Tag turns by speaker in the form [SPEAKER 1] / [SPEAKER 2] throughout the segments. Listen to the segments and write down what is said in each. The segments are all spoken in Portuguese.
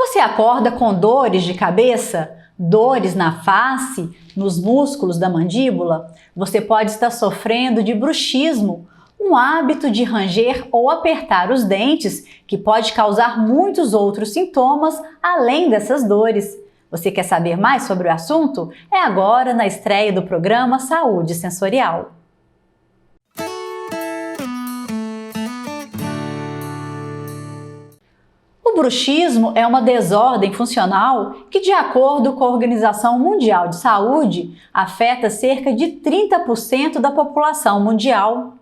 [SPEAKER 1] Você acorda com dores de cabeça? Dores na face, nos músculos da mandíbula? Você pode estar sofrendo de bruxismo, um hábito de ranger ou apertar os dentes que pode causar muitos outros sintomas além dessas dores. Você quer saber mais sobre o assunto? É agora na estreia do programa Saúde Sensorial. O bruxismo é uma desordem funcional que, de acordo com a Organização Mundial de Saúde, afeta cerca de 30% da população mundial.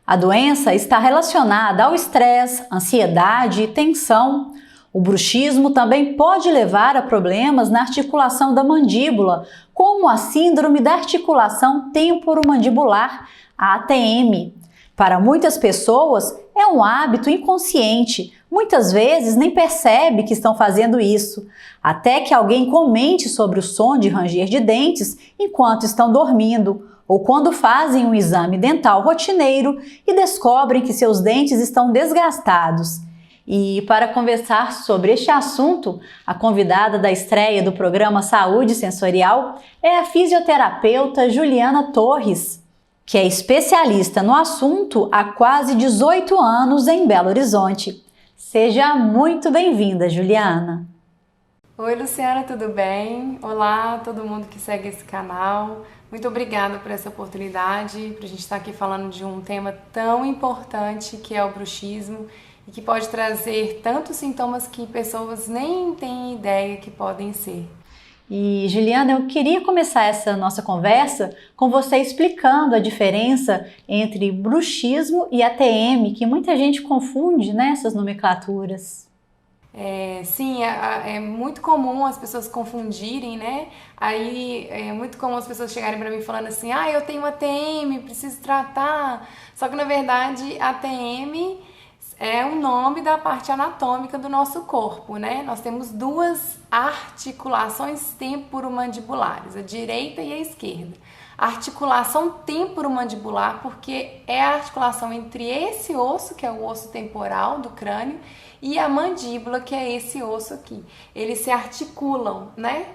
[SPEAKER 1] A doença está relacionada ao estresse, ansiedade e tensão. O bruxismo também pode levar a problemas na articulação da mandíbula, como a síndrome da articulação temporomandibular, a ATM. Para muitas pessoas, é um hábito inconsciente. Muitas vezes nem percebe que estão fazendo isso, até que alguém comente sobre o som de ranger de dentes enquanto estão dormindo, ou quando fazem um exame dental rotineiro e descobrem que seus dentes estão desgastados. E para conversar sobre este assunto, a convidada da estreia do programa Saúde Sensorial é a fisioterapeuta Juliana Torres, que é especialista no assunto há quase 18 anos em Belo Horizonte. Seja muito bem-vinda, Juliana.
[SPEAKER 2] Oi, Luciana, tudo bem? Olá, todo mundo que segue esse canal. Muito obrigada por essa oportunidade, para a gente estar aqui falando de um tema tão importante que é o bruxismo e que pode trazer tantos sintomas que pessoas nem têm ideia que podem ser.
[SPEAKER 1] E, Juliana, eu queria começar essa nossa conversa com você explicando a diferença entre bruxismo e ATM, que muita gente confunde, né, essas nomenclaturas.
[SPEAKER 2] Sim, é muito comum as pessoas confundirem, né? Aí é muito comum as pessoas chegarem para mim falando assim, eu tenho ATM, preciso tratar. Só que na verdade ATM é o nome da parte anatômica do nosso corpo, né? Nós temos duas articulações temporomandibulares, a direita e a esquerda. A articulação temporomandibular, porque é a articulação entre esse osso, que é o osso temporal do crânio, e a mandíbula, que é esse osso aqui. Eles se articulam, né?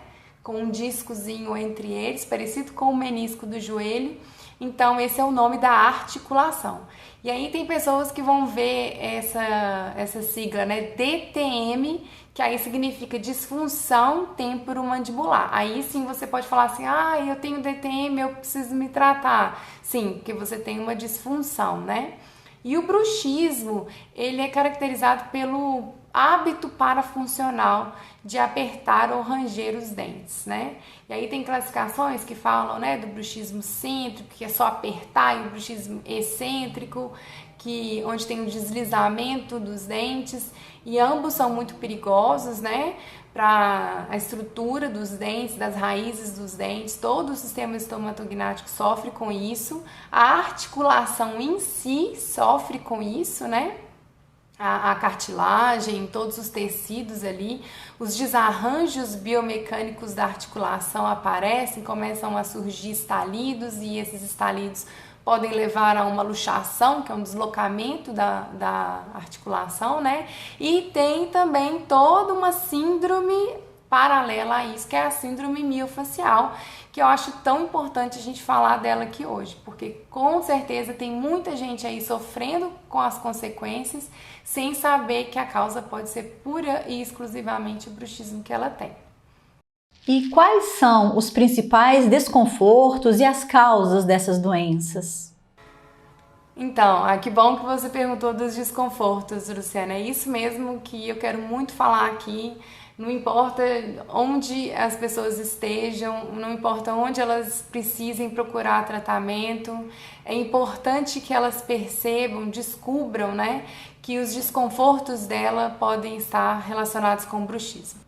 [SPEAKER 2] Com um discozinho entre eles, parecido com o menisco do joelho. Então, esse é o nome da articulação. E aí tem pessoas que vão ver essa sigla, né, DTM, que aí significa disfunção temporomandibular. Aí sim você pode falar assim, eu tenho DTM, eu preciso me tratar. Sim, porque você tem uma disfunção, né? E o bruxismo, ele é caracterizado pelo hábito parafuncional de apertar ou ranger os dentes, né? E aí tem classificações que falam, né, do bruxismo cêntrico, que é só apertar, e o bruxismo excêntrico, onde tem o deslizamento dos dentes, e ambos são muito perigosos, né, para a estrutura dos dentes, das raízes dos dentes. Todo o sistema estomatognático sofre com isso, a articulação em si sofre com isso, né? A cartilagem, todos os tecidos ali, os desarranjos biomecânicos da articulação aparecem, começam a surgir estalidos, e esses estalidos podem levar a uma luxação, que é um deslocamento da articulação, né? E tem também toda uma síndrome paralela a isso, que é a síndrome miofacial, que eu acho tão importante a gente falar dela aqui hoje, porque com certeza tem muita gente aí sofrendo com as consequências, sem saber que a causa pode ser pura e exclusivamente o bruxismo que ela tem.
[SPEAKER 1] E quais são os principais desconfortos e as causas dessas doenças?
[SPEAKER 2] Então, que bom que você perguntou dos desconfortos, Luciana. É isso mesmo que eu quero muito falar aqui. Não importa onde as pessoas estejam, não importa onde elas precisem procurar tratamento, é importante que elas percebam, descubram, né, que os desconfortos dela podem estar relacionados com o bruxismo.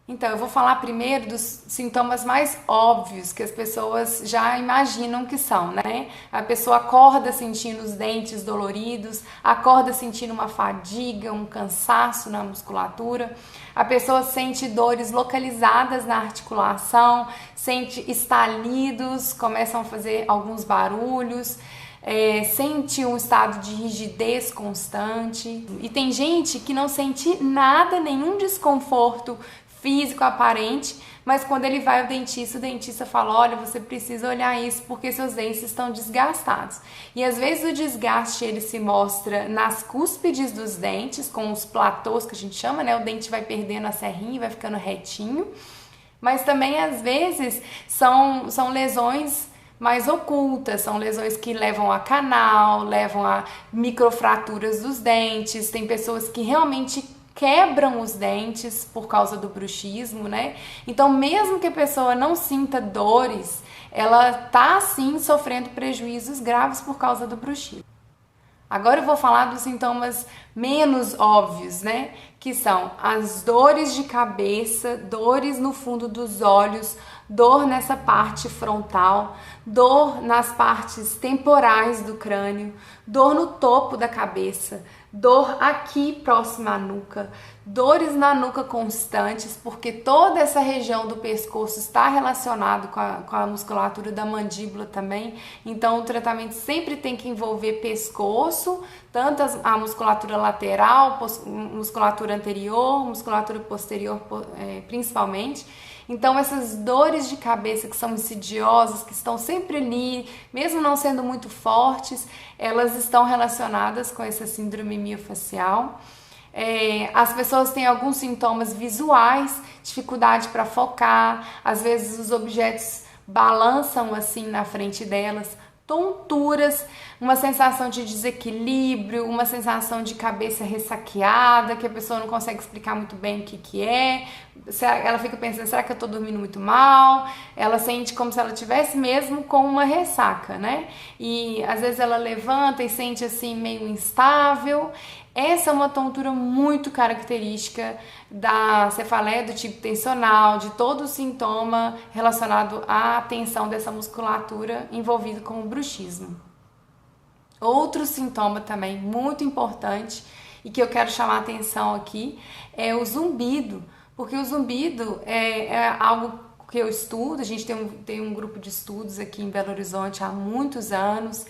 [SPEAKER 2] Então, eu vou falar primeiro dos sintomas mais óbvios que as pessoas já imaginam que são, né? A pessoa acorda sentindo os dentes doloridos, acorda sentindo uma fadiga, um cansaço na musculatura, a pessoa sente dores localizadas na articulação, sente estalidos, começam a fazer alguns barulhos, sente um estado de rigidez constante. E tem gente que não sente nada, nenhum desconforto físico aparente, mas quando ele vai ao dentista, o dentista fala, olha, você precisa olhar isso porque seus dentes estão desgastados. E às vezes o desgaste ele se mostra nas cúspides dos dentes, com os platôs que a gente chama, né? O dente vai perdendo a serrinha e vai ficando retinho. Mas também às vezes são lesões mais ocultas, são lesões que levam a canal, levam a microfraturas dos dentes. Tem pessoas que realmente quebram os dentes por causa do bruxismo, né? Então, mesmo que a pessoa não sinta dores, ela tá sim sofrendo prejuízos graves por causa do bruxismo. Agora eu vou falar dos sintomas menos óbvios, né? Que são as dores de cabeça, dores no fundo dos olhos, dor nessa parte frontal, dor nas partes temporais do crânio, dor no topo da cabeça, dor aqui próxima à nuca, dores na nuca constantes, porque toda essa região do pescoço está relacionado com a musculatura da mandíbula também. Então o tratamento sempre tem que envolver pescoço, tanto a musculatura lateral, musculatura anterior, musculatura posterior principalmente. Então essas dores de cabeça que são insidiosas, que estão sempre ali, mesmo não sendo muito fortes, elas estão relacionadas com essa síndrome miofacial. As pessoas têm alguns sintomas visuais, dificuldade para focar, às vezes os objetos balançam assim na frente delas, tonturas, uma sensação de desequilíbrio, uma sensação de cabeça ressaqueada, que a pessoa não consegue explicar muito bem o que é. Ela fica pensando, será que eu tô dormindo muito mal? Ela sente como se ela tivesse mesmo com uma ressaca, né? E às vezes ela levanta e sente assim meio instável. Essa é uma tontura muito característica da cefaleia do tipo tensional, de todo sintoma relacionado à tensão dessa musculatura envolvido com o bruxismo. Outro sintoma também muito importante e que eu quero chamar a atenção aqui é o zumbido, porque o zumbido é algo que eu estudo, a gente tem um grupo de estudos aqui em Belo Horizonte há muitos anos.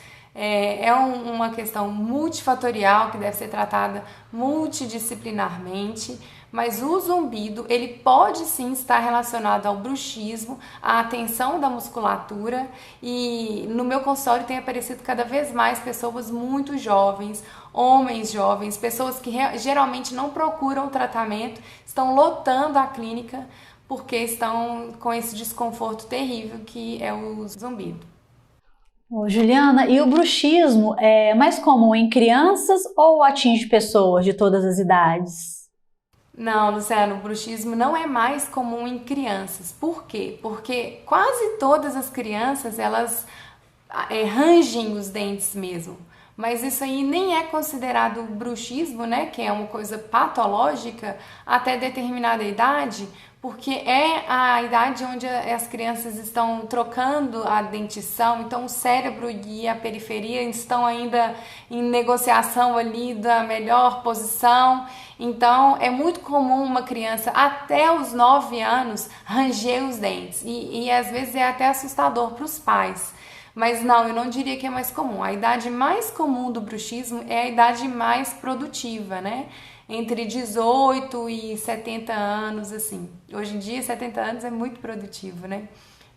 [SPEAKER 2] Uma questão multifatorial que deve ser tratada multidisciplinarmente, mas o zumbido ele pode sim estar relacionado ao bruxismo, à tensão da musculatura, e no meu consultório tem aparecido cada vez mais pessoas muito jovens, homens jovens, pessoas que geralmente não procuram tratamento, estão lotando a clínica porque estão com esse desconforto terrível que é o zumbido.
[SPEAKER 1] Ô, Juliana, e o bruxismo é mais comum em crianças ou atinge pessoas de todas as idades?
[SPEAKER 2] Não, Luciano, o bruxismo não é mais comum em crianças. Por quê? Porque quase todas as crianças, elas rangem os dentes mesmo. Mas isso aí nem é considerado bruxismo, né? Que é uma coisa patológica até determinada idade, porque é a idade onde as crianças estão trocando a dentição, então o cérebro e a periferia estão ainda em negociação ali da melhor posição. Então é muito comum uma criança até os 9 anos ranger os dentes e às vezes é até assustador para os pais. Mas não, eu não diria que é mais comum. A idade mais comum do bruxismo é a idade mais produtiva, né? Entre 18 e 70 anos, assim. Hoje em dia, 70 anos é muito produtivo, né?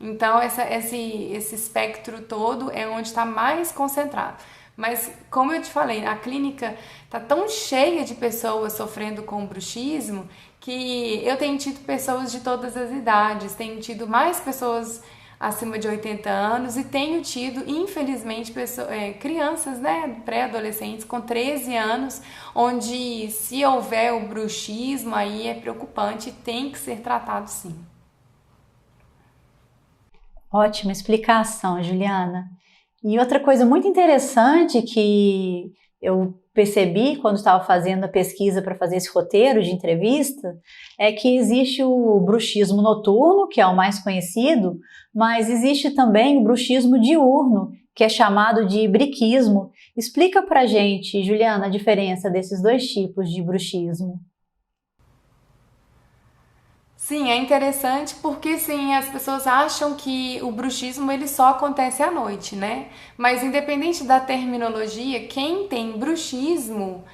[SPEAKER 2] Então, esse espectro todo é onde está mais concentrado. Mas, como eu te falei, a clínica está tão cheia de pessoas sofrendo com bruxismo que eu tenho tido pessoas de todas as idades, tenho tido mais pessoas acima de 80 anos e tenho tido, infelizmente, crianças, né, pré-adolescentes com 13 anos, onde se houver o bruxismo aí é preocupante e tem que ser tratado sim.
[SPEAKER 1] Ótima explicação, Juliana. E outra coisa muito interessante que eu percebi quando estava fazendo a pesquisa para fazer esse roteiro de entrevista é que existe o bruxismo noturno, que é o mais conhecido, mas existe também o bruxismo diurno, que é chamado de briquismo. Explica pra gente, Juliana, a diferença desses dois tipos de bruxismo.
[SPEAKER 2] Sim, é interessante porque sim, as pessoas acham que o bruxismo ele só acontece à noite, né? Mas independente da terminologia, quem tem bruxismo,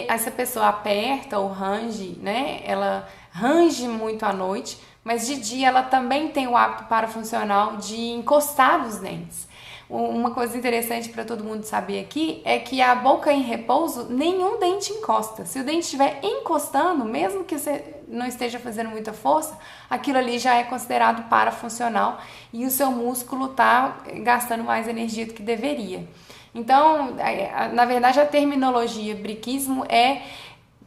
[SPEAKER 2] essa pessoa aperta ou range, né? Ela range muito à noite, mas de dia ela também tem o hábito parafuncional de encostar os dentes. Uma coisa interessante para todo mundo saber aqui é que a boca em repouso, nenhum dente encosta. Se o dente estiver encostando, mesmo que você não esteja fazendo muita força, aquilo ali já é considerado parafuncional e o seu músculo está gastando mais energia do que deveria. Então, na verdade, a terminologia briquismo é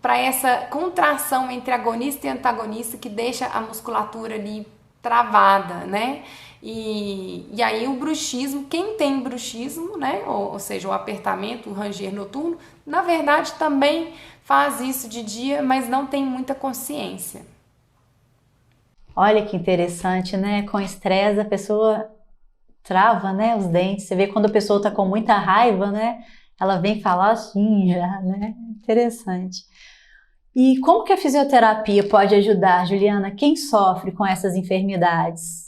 [SPEAKER 2] para essa contração entre agonista e antagonista que deixa a musculatura ali travada, né? E aí o bruxismo, quem tem bruxismo, né, ou seja, o apertamento, o ranger noturno, na verdade também faz isso de dia, mas não tem muita consciência.
[SPEAKER 1] Olha que interessante, né? Com estresse a pessoa trava, né, os dentes. Você vê quando a pessoa está com muita raiva, né? Ela vem falar assim já, né? Interessante. E como que a fisioterapia pode ajudar, Juliana, quem sofre com essas enfermidades?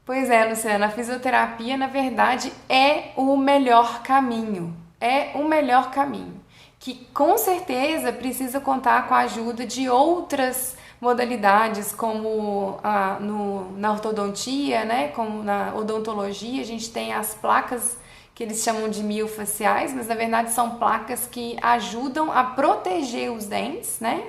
[SPEAKER 2] Pois é, Luciana, a fisioterapia, na verdade, é o melhor caminho. É o melhor caminho. Que com certeza precisa contar com a ajuda de outras modalidades, como na ortodontia, né? Como na odontologia, a gente tem as placas que eles chamam de miofaciais, mas na verdade são placas que ajudam a proteger os dentes, né?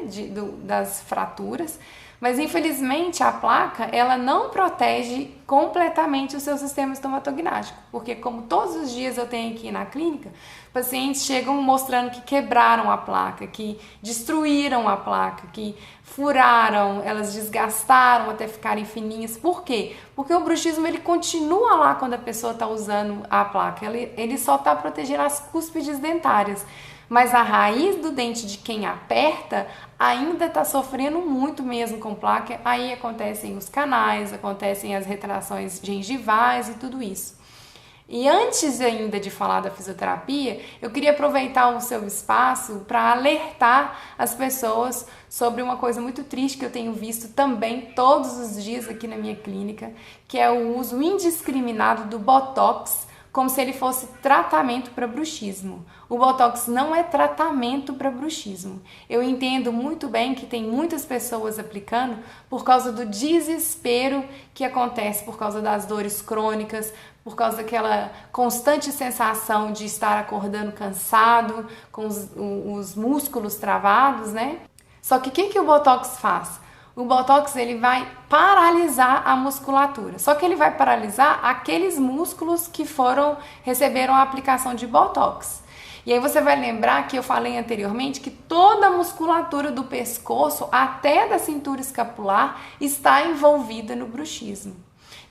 [SPEAKER 2] Das fraturas. Mas infelizmente a placa ela não protege completamente o seu sistema estomatognático, porque como todos os dias eu tenho aqui na clínica, pacientes chegam mostrando que quebraram a placa, que destruíram a placa, que furaram, elas desgastaram até ficarem fininhas. Por quê? Porque o bruxismo ele continua lá quando a pessoa está usando a placa, ele só está protegendo as cúspides dentárias. Mas a raiz do dente de quem aperta ainda está sofrendo muito mesmo com placa. Aí acontecem os canais, acontecem as retrações gengivais e tudo isso. E antes ainda de falar da fisioterapia, eu queria aproveitar o seu espaço para alertar as pessoas sobre uma coisa muito triste que eu tenho visto também todos os dias aqui na minha clínica, que é o uso indiscriminado do Botox, como se ele fosse tratamento para bruxismo. O Botox não é tratamento para bruxismo. Eu entendo muito bem que tem muitas pessoas aplicando por causa do desespero que acontece por causa das dores crônicas, por causa daquela constante sensação de estar acordando cansado, com os músculos travados, né? Só que o que o Botox faz? O Botox ele vai paralisar a musculatura. Só que ele vai paralisar aqueles músculos que receberam a aplicação de Botox. E aí você vai lembrar que eu falei anteriormente que toda a musculatura do pescoço, até da cintura escapular, está envolvida no bruxismo.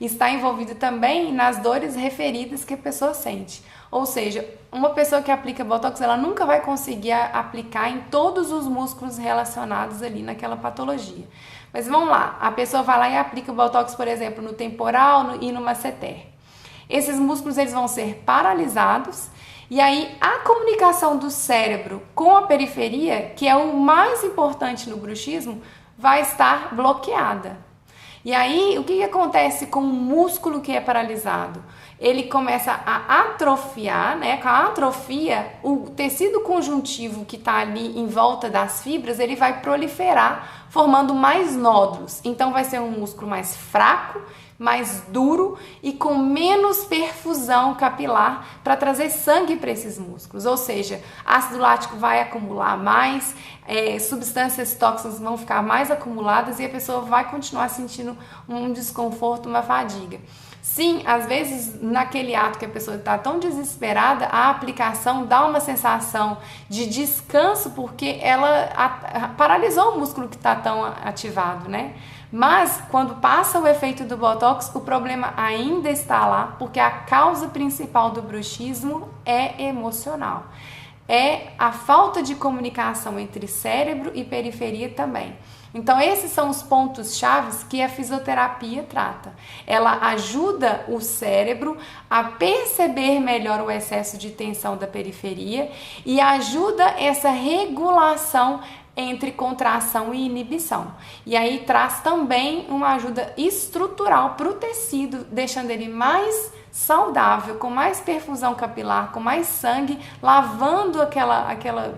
[SPEAKER 2] Está envolvida também nas dores referidas que a pessoa sente. Ou seja, uma pessoa que aplica Botox, ela nunca vai conseguir aplicar em todos os músculos relacionados ali naquela patologia. Mas vamos lá, a pessoa vai lá e aplica o Botox, por exemplo, no temporal e no masseter. Esses músculos eles vão ser paralisados e aí a comunicação do cérebro com a periferia, que é o mais importante no bruxismo, vai estar bloqueada. E aí, o que acontece com o músculo que é paralisado? Ele começa a atrofiar, né? Com a atrofia, o tecido conjuntivo que está ali em volta das fibras, ele vai proliferar, formando mais nódulos. Então, vai ser um músculo mais fraco, mais duro e com menos perfusão capilar para trazer sangue para esses músculos. Ou seja, ácido lático vai acumular mais, substâncias tóxicas vão ficar mais acumuladas e a pessoa vai continuar sentindo um desconforto, uma fadiga. Sim, às vezes naquele ato que a pessoa está tão desesperada, a aplicação dá uma sensação de descanso porque ela paralisou o músculo que está tão ativado, né? Mas quando passa o efeito do Botox, o problema ainda está lá, porque a causa principal do bruxismo é emocional. É a falta de comunicação entre cérebro e periferia também. Então esses são os pontos chaves que a fisioterapia trata. Ela ajuda o cérebro a perceber melhor o excesso de tensão da periferia e ajuda essa regulação entre contração e inibição. E aí traz também uma ajuda estrutural para o tecido, deixando ele mais saudável, com mais perfusão capilar, com mais sangue, lavando aquela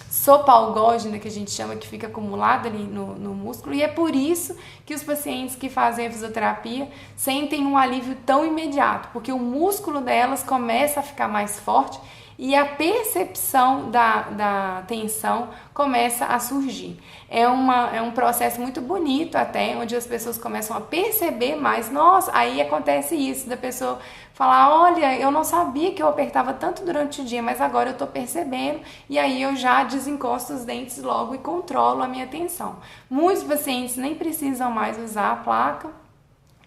[SPEAKER 2] sopa algógena que a gente chama, que fica acumulada ali no músculo. E é por isso que os pacientes que fazem a fisioterapia sentem um alívio tão imediato, porque o músculo delas começa a ficar mais forte e a percepção da tensão começa a surgir. É um processo muito bonito até, onde as pessoas começam a perceber mais. Nossa, aí acontece isso, da pessoa falar, olha, eu não sabia que eu apertava tanto durante o dia, mas agora eu tô percebendo, e aí eu já desencosto os dentes logo e controlo a minha tensão. Muitos pacientes nem precisam mais usar a placa,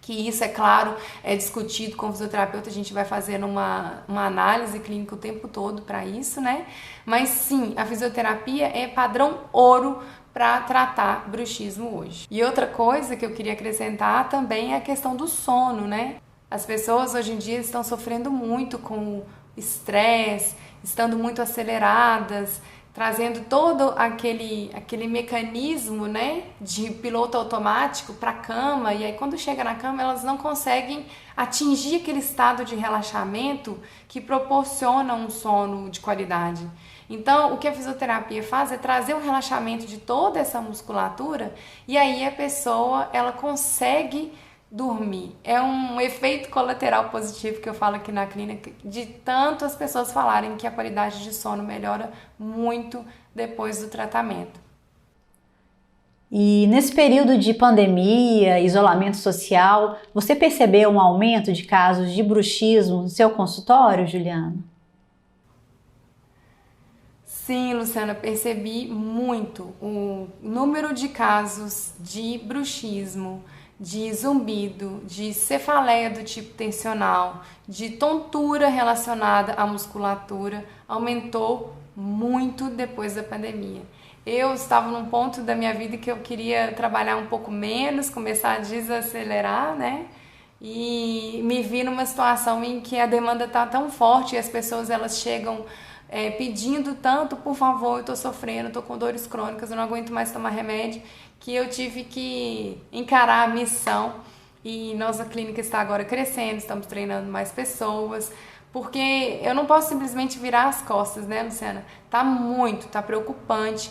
[SPEAKER 2] que isso, é claro, é discutido com o fisioterapeuta, a gente vai fazendo uma análise clínica o tempo todo para isso, né? Mas sim, a fisioterapia é padrão ouro para tratar bruxismo hoje. E outra coisa que eu queria acrescentar também é a questão do sono, né? As pessoas hoje em dia estão sofrendo muito com estresse, estando muito aceleradas, trazendo todo aquele mecanismo, né, de piloto automático para a cama, e aí quando chega na cama elas não conseguem atingir aquele estado de relaxamento que proporciona um sono de qualidade. Então, o que a fisioterapia faz é trazer o relaxamento de toda essa musculatura, e aí a pessoa, ela consegue dormir. É um efeito colateral positivo que eu falo aqui na clínica, de tanto as pessoas falarem que a qualidade de sono melhora muito depois do tratamento.
[SPEAKER 1] E nesse período de pandemia, isolamento social, você percebeu um aumento de casos de bruxismo no seu consultório, Juliana?
[SPEAKER 2] Sim, Luciana, percebi muito o número de casos de bruxismo, de zumbido, de cefaleia do tipo tensional, de tontura relacionada à musculatura, aumentou muito depois da pandemia. Eu estava num ponto da minha vida que eu queria trabalhar um pouco menos, começar a desacelerar, né? E me vi numa situação em que a demanda está tão forte e as pessoas elas chegam pedindo tanto, por favor, eu tô sofrendo, tô com dores crônicas, eu não aguento mais tomar remédio, que eu tive que encarar a missão. E nossa clínica está agora crescendo, estamos treinando mais pessoas, porque eu não posso simplesmente virar as costas, né, Luciana? Tá preocupante.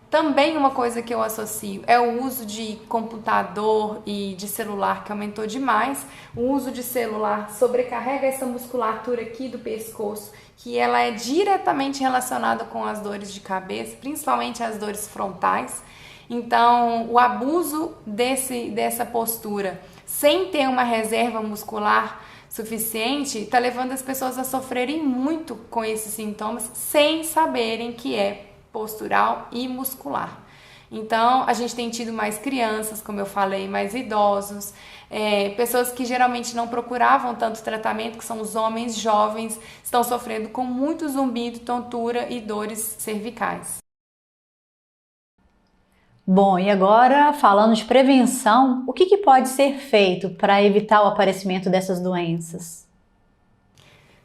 [SPEAKER 2] Também uma coisa que eu associo é o uso de computador e de celular, que aumentou demais. O uso de celular sobrecarrega essa musculatura aqui do pescoço, que ela é diretamente relacionada com as dores de cabeça, principalmente as dores frontais. Então, o abuso dessa postura, sem ter uma reserva muscular suficiente, está levando as pessoas a sofrerem muito com esses sintomas, sem saberem que é postural e muscular. Então, a gente tem tido mais crianças, como eu falei, mais idosos, pessoas que geralmente não procuravam tanto tratamento, que são os homens jovens, estão sofrendo com muito zumbido, tontura e dores cervicais.
[SPEAKER 1] Bom, e agora, falando de prevenção, o que pode ser feito para evitar o aparecimento dessas doenças?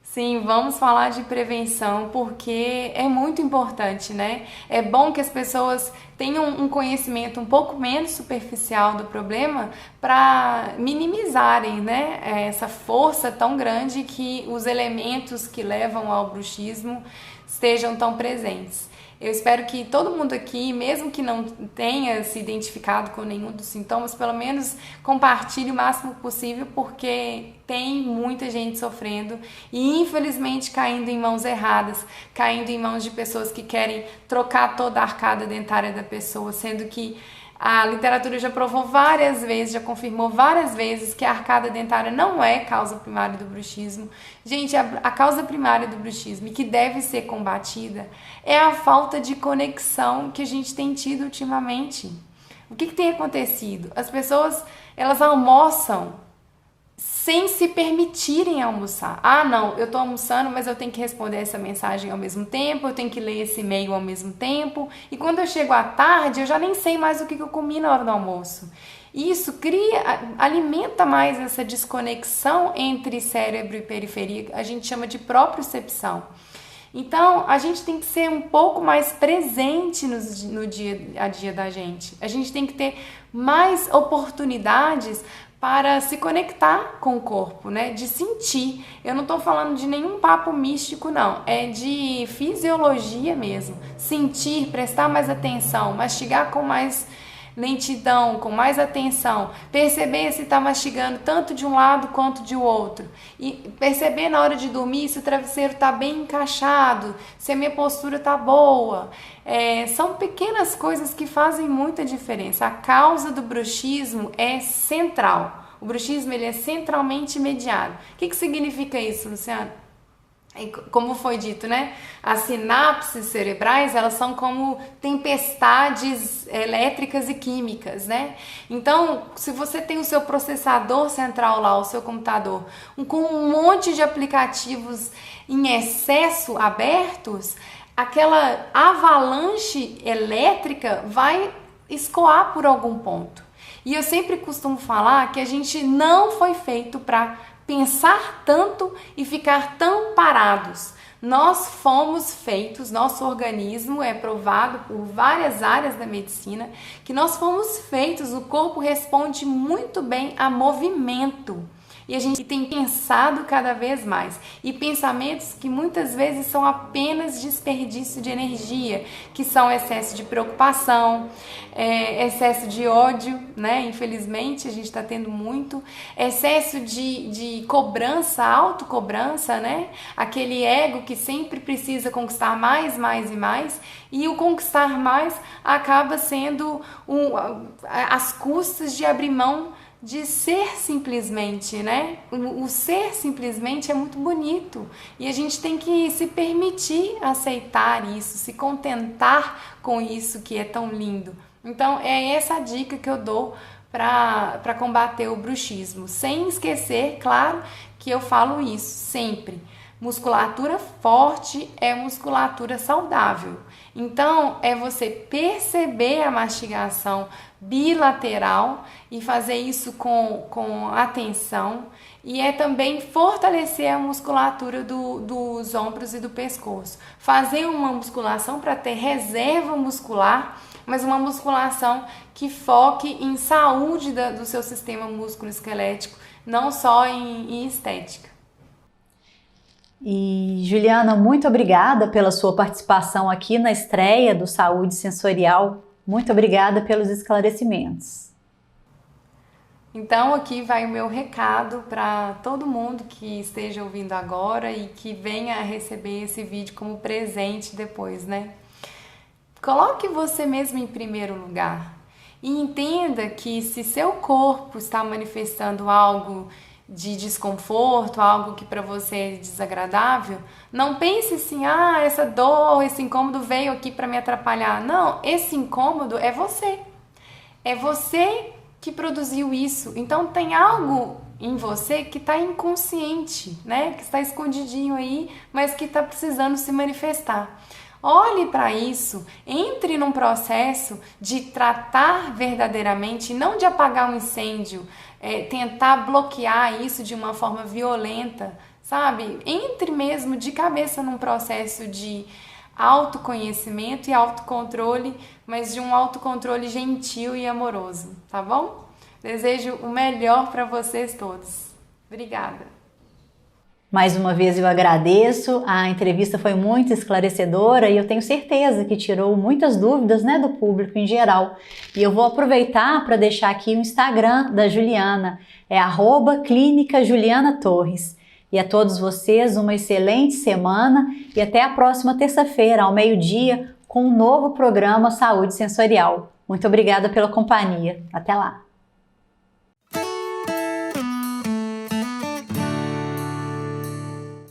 [SPEAKER 2] Sim, vamos falar de prevenção porque é muito importante, né? É bom que as pessoas tenham um conhecimento um pouco menos superficial do problema para minimizarem, né, essa força tão grande que os elementos que levam ao bruxismo estejam tão presentes. Eu espero que todo mundo aqui, mesmo que não tenha se identificado com nenhum dos sintomas, pelo menos compartilhe o máximo possível, porque tem muita gente sofrendo e infelizmente caindo em mãos erradas, caindo em mãos de pessoas que querem trocar toda a arcada dentária da pessoa, sendo que a literatura já provou várias vezes, já confirmou várias vezes que a arcada dentária não é causa primária do bruxismo. Gente, a causa primária do bruxismo e que deve ser combatida é a falta de conexão que a gente tem tido ultimamente. O que tem acontecido? As pessoas, elas almoçam sem se permitirem almoçar. Ah, não, eu tô almoçando, mas eu tenho que responder essa mensagem ao mesmo tempo, eu tenho que ler esse e-mail ao mesmo tempo, e quando eu chego à tarde, eu já nem sei mais o que eu comi na hora do almoço. Isso alimenta mais essa desconexão entre cérebro e periferia, a gente chama de propriocepção. Então, a gente tem que ser um pouco mais presente no dia a dia da gente. A gente tem que ter mais oportunidades para se conectar com o corpo, né? De sentir. Eu não tô falando de nenhum papo místico, não. É de fisiologia mesmo. Sentir, prestar mais atenção, mastigar com mais lentidão, com mais atenção, perceber se está mastigando tanto de um lado quanto de outro, e perceber na hora de dormir se o travesseiro está bem encaixado, se a minha postura está boa. São pequenas coisas que fazem muita diferença. A causa do bruxismo é central. O bruxismo ele é centralmente mediado. O que significa isso, Luciana? Como foi dito, né? As sinapses cerebrais, elas são como tempestades elétricas e químicas, né? Então, se você tem o seu processador central lá, o seu computador, com um monte de aplicativos em excesso abertos, aquela avalanche elétrica vai escoar por algum ponto. E eu sempre costumo falar que a gente não foi feito para pensar tanto e ficar tão parados. Nós fomos feitos, nosso organismo é provado por várias áreas da medicina, que nós fomos feitos, o corpo responde muito bem a movimento. E a gente tem pensado cada vez mais. E pensamentos que muitas vezes são apenas desperdício de energia, que são excesso de preocupação, excesso de ódio, né? Infelizmente a gente está tendo muito. Excesso de cobrança, autocobrança, né? Aquele ego que sempre precisa conquistar mais, mais e mais. E o conquistar mais acaba sendo às custas de abrir mão de ser simplesmente, né? O ser simplesmente é muito bonito e a gente tem que se permitir aceitar isso, se contentar com isso que é tão lindo. Então é essa a dica que eu dou para combater o bruxismo, sem esquecer, claro, que eu falo isso sempre. Musculatura forte é musculatura saudável. Então, é você perceber a mastigação bilateral e fazer isso com atenção. E é também fortalecer a musculatura dos ombros e do pescoço. Fazer uma musculação para ter reserva muscular, mas uma musculação que foque em saúde do seu sistema músculo-esquelético, não só em estética.
[SPEAKER 1] E Juliana, muito obrigada pela sua participação aqui na estreia do Saúde Sensorial. Muito obrigada pelos esclarecimentos.
[SPEAKER 2] Então aqui vai o meu recado para todo mundo que esteja ouvindo agora e que venha a receber esse vídeo como presente depois, né? Coloque você mesmo em primeiro lugar e entenda que se seu corpo está manifestando algo de desconforto, algo que para você é desagradável, não pense assim, essa dor, esse incômodo veio aqui para me atrapalhar. Não, esse incômodo é você. É você que produziu isso. Então tem algo em você que está inconsciente, né? Que está escondidinho aí, mas que está precisando se manifestar. Olhe para isso, entre num processo de tratar verdadeiramente, não de apagar um incêndio, tentar bloquear isso de uma forma violenta, sabe? Entre mesmo de cabeça num processo de autoconhecimento e autocontrole, mas de um autocontrole gentil e amoroso, tá bom? Desejo o melhor para vocês todos. Obrigada!
[SPEAKER 1] Mais uma vez eu agradeço, a entrevista foi muito esclarecedora e eu tenho certeza que tirou muitas dúvidas, né, do público em geral. E eu vou aproveitar para deixar aqui o Instagram da Juliana, é @ClínicaJulianaTorres. E a todos vocês uma excelente semana e até a próxima terça-feira, ao meio-dia, com um novo programa Saúde Sensorial. Muito obrigada pela companhia. Até lá!